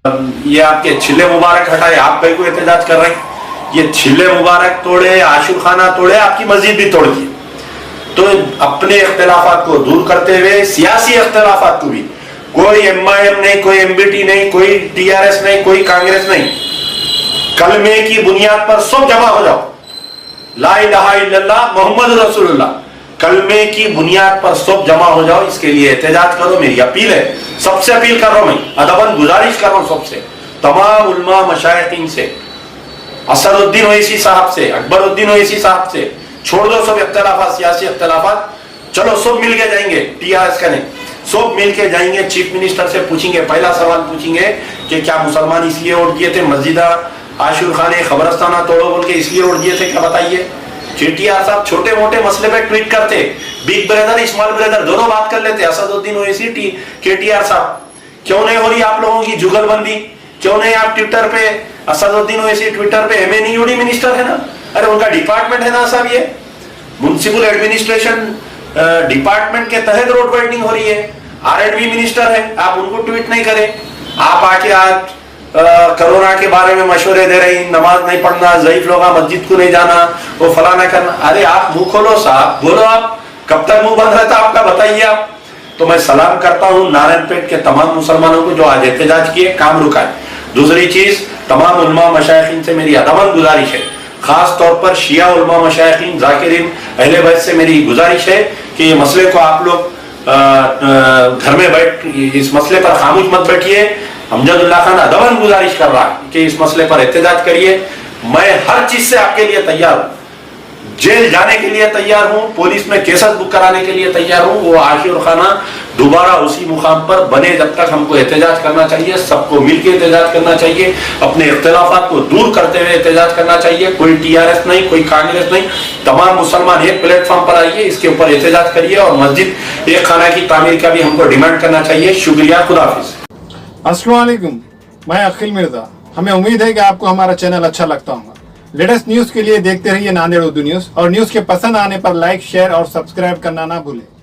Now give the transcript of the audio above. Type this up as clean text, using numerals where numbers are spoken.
ये आपके छिले मुबारक हटाए, आप कहीं को एहतजाज कर रहे हैं। ये छिले मुबारक तोड़े, आशुर खाना तोड़े, आपकी मस्जिद भी तोड़ दी। तो अपने इख्तिलाफात को दूर करते हुए सियासी इख्तिलाफात को भी, कोई MIM नहीं, कोई MBT नहीं, कोई TRS नहीं, कोई कांग्रेस नहीं, कलमे की बुनियाद पर सब जमा हो जाओ। ला इलाहा इल्लल्लाह मोहम्मद रसूलुल्लाह, कलमे की बुनियाद पर सब जमा हो जाओ। इसके लिए एहतजाज करो, मेरी अपील है, सबसे अपील कर रहा हूं मैं, अदबन गुजारिश कर रहा हूं सबसे, तमाम उलमा मशाइखीन से, असदुद्दीन ओवैसी साहब से, अकबरुद्दीन ओवैसी साहब से, छोड़ दो सब इख्तिलाफात, सियासी इख्तिलाफात, चलो सब मिल के जाएंगे, TRS का नहीं, सब मिल के जाएंगे, चीफ मिनिस्टर से पूछेंगे, पहला सवाल पूछेंगे कि क्या मुसलमान इसलिए वोट दिए थे मस्जिदा आशुर खाने खबरस्ताना तोड़ो बोल के इसलिए वोट दिए थे, क्या बताइए। KTR साहब छोटे मोटे मसले पे ट्वीट करते, बिग ब्रदर स्मॉल ब्रदर दोनों बात कर लेते, असदुद्दीन ओवैसी KTR साहब। क्यों नहीं हो रही आप लोगों की जुगलबंदी, क्यों नहीं आप ट्विटर पे, असदुद्दीन ओवैसी ट्विटर पे MNUD मिनिस्टर है ना, अरे उनका डिपार्टमेंट है ना साहब, ये म्युनिसिपल एडमिनिस्ट्रेशन डिपार्टमेंट के तहत रोड वाइडनिंग हो रही है, R&B मिनिस्टर है, आप उनको ट्वीट नहीं करें। आप आके आज कोरोना के बारे में मशवरे दे रही, नमाज नहीं पढ़ना, ज़ईफ लोग मस्जिद को नहीं जाना, वो फलाना करना, अरे आप मुंह खोलो साहब, बोलो आप, कब तक मुंह बंद रहता आपका, बताइए आप। तो मैं सलाम करता हूँ नारायणपेट के तमाम मुसलमानों को जो आज एहतजाज किए, काम रुका है। दूसरी चीज, तमाम उलमा मशाइखीन से मेरी अदबन गुजारिश है, खास तौर पर शिया उलमा मशाइखीन जाकिरीन अहले बैत से मेरी गुजारिश है कि ये मसले को आप लोग घर में बैठ इस मसले पर खामोश मत बैठिए। अमजदुल्लाह खान अदबन गुजारिश कर रहा है कि इस मसले पर एहतजाज करिए। मैं हर चीज से आपके लिए तैयार हूँ, जेल जाने के लिए तैयार हूँ, पुलिस में केसेस बुक कराने के लिए तैयार हूँ। वो आशिर खाना दोबारा उसी मुकाम पर बने, जब तक हमको एहतजाज करना चाहिए, सबको मिलकर एहतजाज करना चाहिए, अपने इख्तिलाफात को दूर करते हुए एहतजाज करना चाहिए। कोई TRS नहीं, कोई कांग्रेस नहीं, तमाम मुसलमान एक प्लेटफॉर्म पर आइए, इसके ऊपर एहतजाज करिए और मस्जिद एक खाना की तामीर का भी हमको डिमांड करना चाहिए। शुक्रिया, खुदाफिज। अस्सलाम वालेकुम, मैं अखिल मिर्जा। हमें उम्मीद है कि आपको हमारा चैनल अच्छा लगता होगा। लेटेस्ट न्यूज के लिए देखते रहिए नांदेड़ उर्दू न्यूज, और न्यूज के पसंद आने पर लाइक, शेयर और सब्सक्राइब करना ना भूलें।